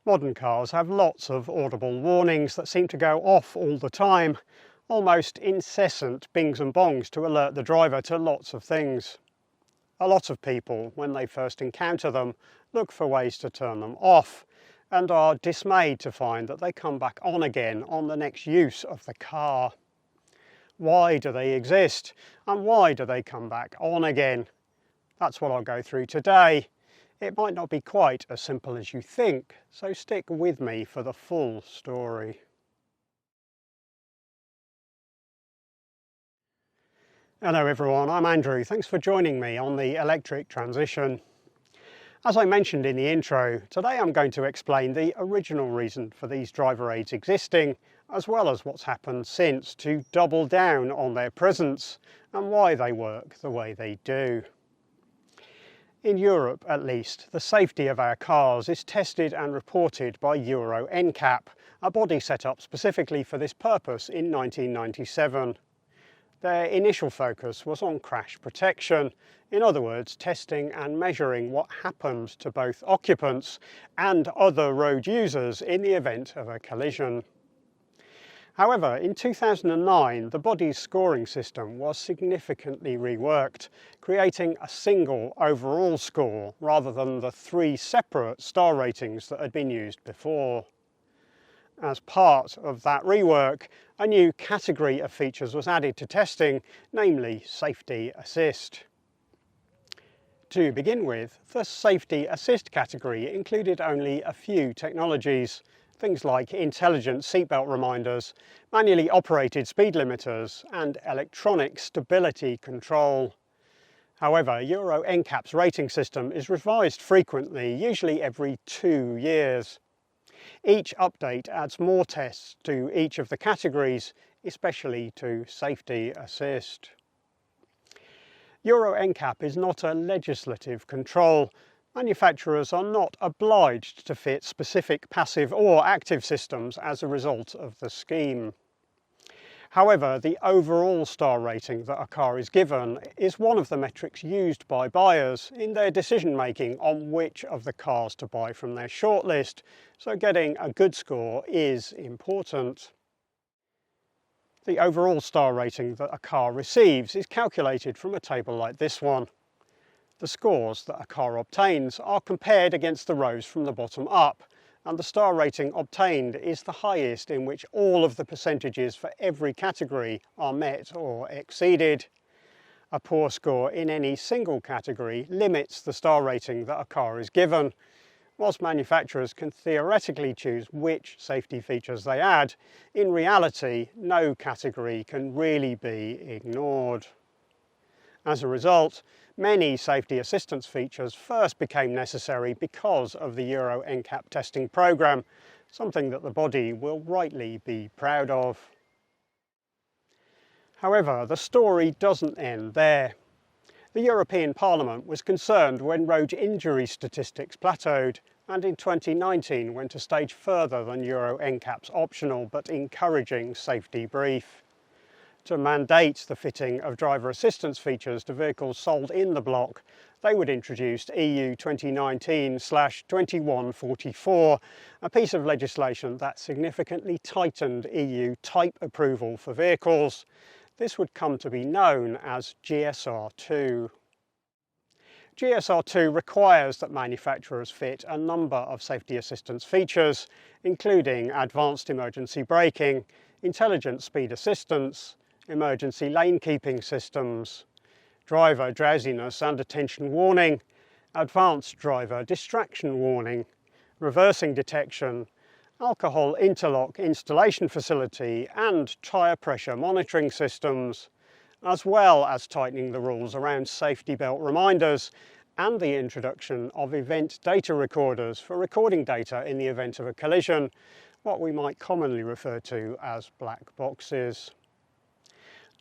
Modern cars have lots of audible warnings that seem to go off all the time, almost incessant bings and bongs to alert the driver to lots of things. A lot of people, when they first encounter them, look for ways to turn them off and are dismayed to find that they come back on again on the next use of the car. Why do they exist, and why do they come back on again? That's what I'll go through today. It might not be quite as simple as you think, so stick with me for the full story. Hello everyone, I'm Andrew. Thanks for joining me on the electric transition. As I mentioned in the intro, today I'm going to explain the original reason for these driver aids existing, as well as what's happened since to double down on their presence and why they work the way they do. In Europe, at least, the safety of our cars is tested and reported by Euro NCAP, a body set up specifically for this purpose in 1997. Their initial focus was on crash protection, in other words, testing and measuring what happened to both occupants and other road users in the event of a collision. However, in 2009, the body's scoring system was significantly reworked, creating a single overall score rather than the 3 separate star ratings that had been used before. As part of that rework, a new category of features was added to testing, namely Safety Assist. To begin with, the Safety Assist category included only a few technologies. Things like intelligent seatbelt reminders, manually operated speed limiters and electronic stability control. However, Euro NCAP's rating system is revised frequently, usually every 2 years. Each update adds more tests to each of the categories, especially to Safety Assist. Euro NCAP is not a legislative control. Manufacturers are not obliged to fit specific passive or active systems as a result of the scheme. However, the overall star rating that a car is given is one of the metrics used by buyers in their decision making on which of the cars to buy from their shortlist, so getting a good score is important. The overall star rating that a car receives is calculated from a table like this one. The scores that a car obtains are compared against the rows from the bottom up, and the star rating obtained is the highest in which all of the percentages for every category are met or exceeded. A poor score in any single category limits the star rating that a car is given. Whilst manufacturers can theoretically choose which safety features they add, in reality, no category can really be ignored. As a result, many safety assistance features first became necessary because of the Euro NCAP testing programme, something that the body will rightly be proud of. However, the story doesn't end there. The European Parliament was concerned when road injury statistics plateaued, and in 2019 went a stage further than Euro NCAP's optional but encouraging safety brief. To mandate the fitting of driver assistance features to vehicles sold in the bloc, they would introduce EU 2019/2144, a piece of legislation that significantly tightened EU type approval for vehicles. This would come to be known as GSR2. GSR2 requires that manufacturers fit a number of safety assistance features, including advanced emergency braking, intelligent speed assistance, emergency lane keeping systems, driver drowsiness and attention warning, advanced driver distraction warning, reversing detection, alcohol interlock installation facility and tyre pressure monitoring systems, as well as tightening the rules around safety belt reminders and the introduction of event data recorders for recording data in the event of a collision, what we might commonly refer to as black boxes.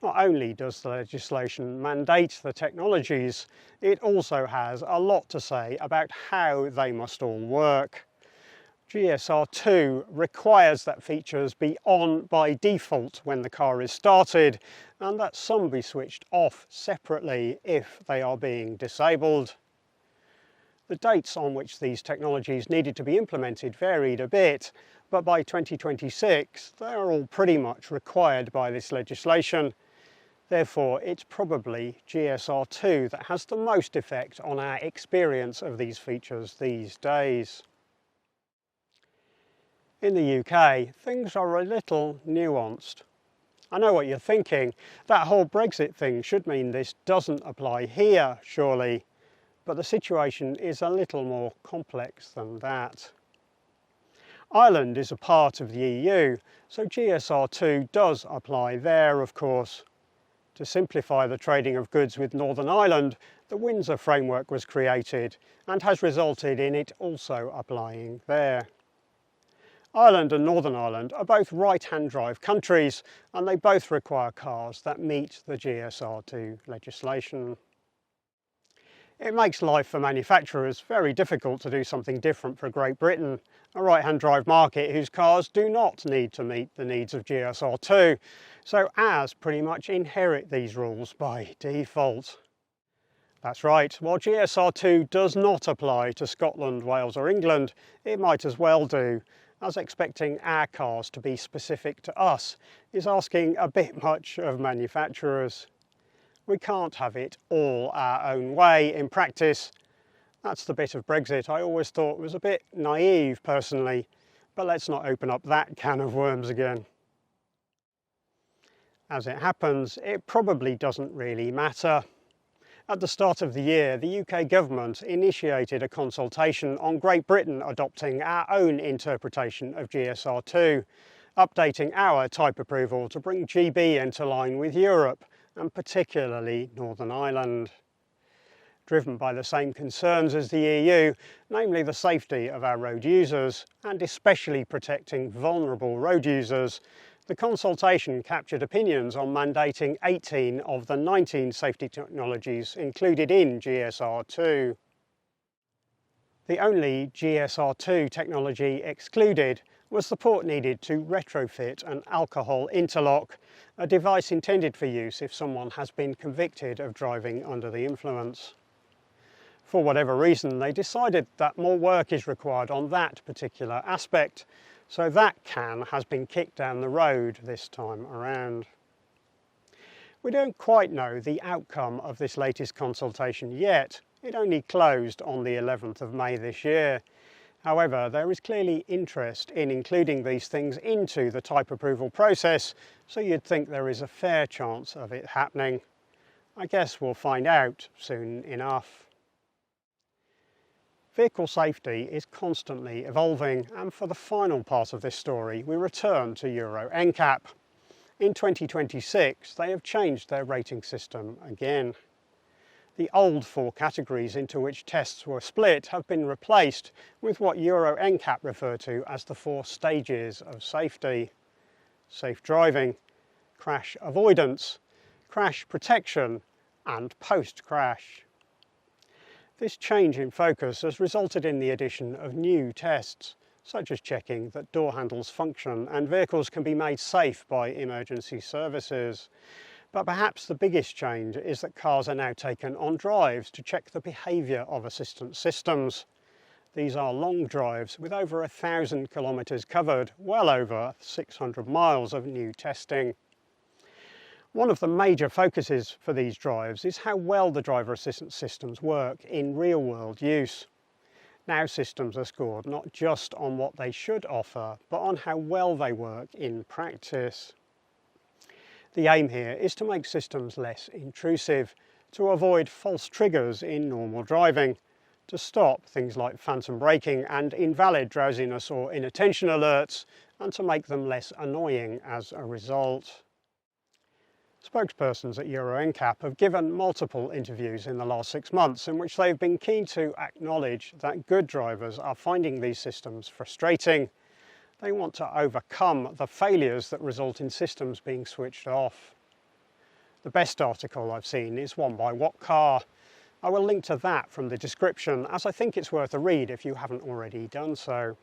Not only does the legislation mandate the technologies, it also has a lot to say about how they must all work. GSR2 requires that features be on by default when the car is started, and that some be switched off separately if they are being disabled. The dates on which these technologies needed to be implemented varied a bit, but by 2026 they are all pretty much required by this legislation. Therefore, it's probably GSR2 that has the most effect on our experience of these features these days. In the UK, things are a little nuanced. I know what you're thinking. That whole Brexit thing should mean this doesn't apply here, surely. But the situation is a little more complex than that. Ireland is a part of the EU, so GSR2 does apply there, of course. To simplify the trading of goods with Northern Ireland, the Windsor framework was created and has resulted in it also applying there. Ireland and Northern Ireland are both right-hand drive countries, and they both require cars that meet the GSR2 legislation. It makes life for manufacturers very difficult to do something different for Great Britain, a right-hand drive market whose cars do not need to meet the needs of GSR2, so ours pretty much inherit these rules by default. That's right, while GSR2 does not apply to Scotland, Wales or England, it might as well do, as expecting our cars to be specific to us is asking a bit much of manufacturers. We can't have it all our own way in practice. That's the bit of Brexit I always thought was a bit naive personally, but let's not open up that can of worms again. As it happens, it probably doesn't really matter. At the start of the year, the UK government initiated a consultation on Great Britain adopting our own interpretation of GSR2, updating our type approval to bring GB into line with Europe, and particularly Northern Ireland. Driven by the same concerns as the EU, namely the safety of our road users, and especially protecting vulnerable road users, the consultation captured opinions on mandating 18 of the 19 safety technologies included in GSR2. The only GSR2 technology excluded was the port needed to retrofit an alcohol interlock, a device intended for use if someone has been convicted of driving under the influence. For whatever reason, they decided that more work is required on that particular aspect, so that can has been kicked down the road this time around. We don't quite know the outcome of this latest consultation yet. It only closed on the 11th of May this year. However, there is clearly interest in including these things into the type approval process, so you'd think there is a fair chance of it happening. I guess we'll find out soon enough. Vehicle safety is constantly evolving, and for the final part of this story we return to Euro NCAP. In 2026 they have changed their rating system again. The old 4 categories into which tests were split have been replaced with what Euro NCAP refer to as the 4 stages of safety: safe driving, crash avoidance, crash protection and post-crash. This change in focus has resulted in the addition of new tests, such as checking that door handles function and vehicles can be made safe by emergency services. But perhaps the biggest change is that cars are now taken on drives to check the behaviour of assistance systems. These are long drives with over 1,000 kilometres covered, well over 600 miles of new testing. One of the major focuses for these drives is how well the driver assistance systems work in real-world use. Now systems are scored not just on what they should offer, but on how well they work in practice. The aim here is to make systems less intrusive, to avoid false triggers in normal driving, to stop things like phantom braking and invalid drowsiness or inattention alerts, and to make them less annoying as a result. Spokespersons at Euro NCAP have given multiple interviews in the last 6 months in which they've been keen to acknowledge that good drivers are finding these systems frustrating. They want to overcome the failures that result in systems being switched off. The best article I've seen is one by What Car. I will link to that from the description, as I think it's worth a read if you haven't already done so.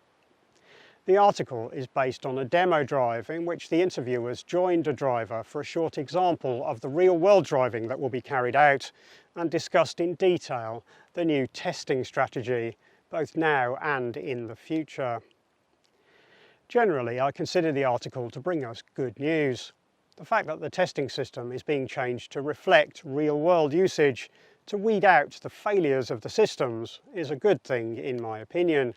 The article is based on a demo drive in which the interviewers joined a driver for a short example of the real-world driving that will be carried out and discussed in detail the new testing strategy, both now and in the future. Generally, I consider the article to bring us good news. The fact that the testing system is being changed to reflect real-world usage, to weed out the failures of the systems, is a good thing in my opinion.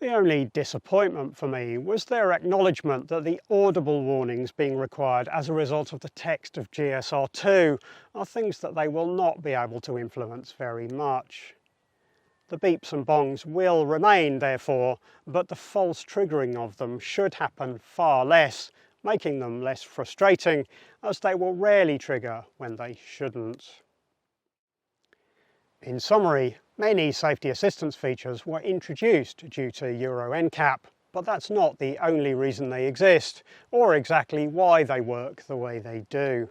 The only disappointment for me was their acknowledgement that the audible warnings being required as a result of the text of GSR2 are things that they will not be able to influence very much. The beeps and bongs will remain, therefore, but the false triggering of them should happen far less, making them less frustrating, as they will rarely trigger when they shouldn't. In summary, many safety assistance features were introduced due to Euro NCAP, but that's not the only reason they exist, or exactly why they work the way they do.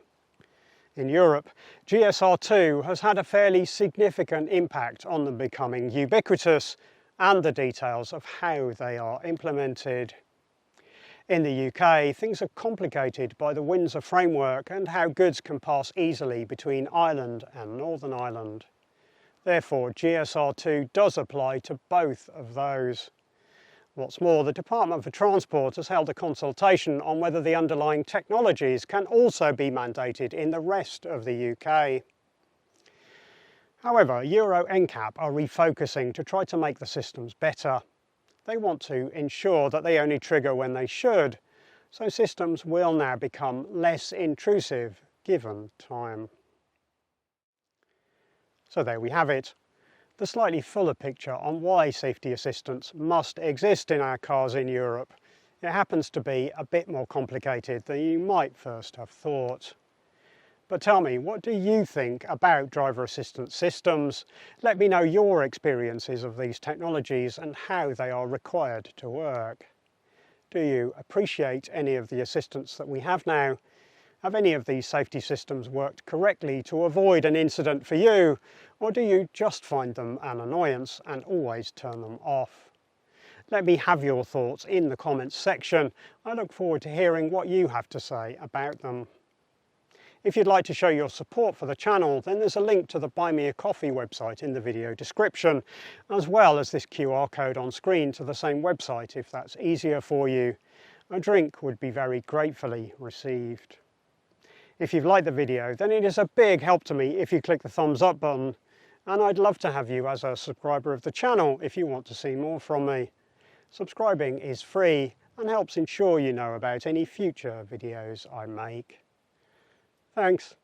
In Europe, GSR2 has had a fairly significant impact on them becoming ubiquitous and the details of how they are implemented. In the UK, things are complicated by the Windsor framework and how goods can pass easily between Ireland and Northern Ireland. Therefore, GSR2 does apply to both of those. What's more, the Department for Transport has held a consultation on whether the underlying technologies can also be mandated in the rest of the UK. However, Euro NCAP are refocusing to try to make the systems better. They want to ensure that they only trigger when they should, so systems will now become less intrusive given time. So there we have it, the slightly fuller picture on why safety assistance must exist in our cars in Europe. It happens to be a bit more complicated than you might first have thought. But tell me, what do you think about driver assistance systems? Let me know your experiences of these technologies and how they are required to work. Do you appreciate any of the assistance that we have now? Have any of these safety systems worked correctly to avoid an incident for you, or do you just find them an annoyance and always turn them off? Let me have your thoughts in the comments section. I look forward to hearing what you have to say about them. If you'd like to show your support for the channel, then there's a link to the Buy Me a Coffee website in the video description, as well as this QR code on screen to the same website if that's easier for you. A drink would be very gratefully received. If you've liked the video, then it is a big help to me if you click the thumbs up button, and I'd love to have you as a subscriber of the channel if you want to see more from me. Subscribing is free and helps ensure you know about any future videos I make. Thanks.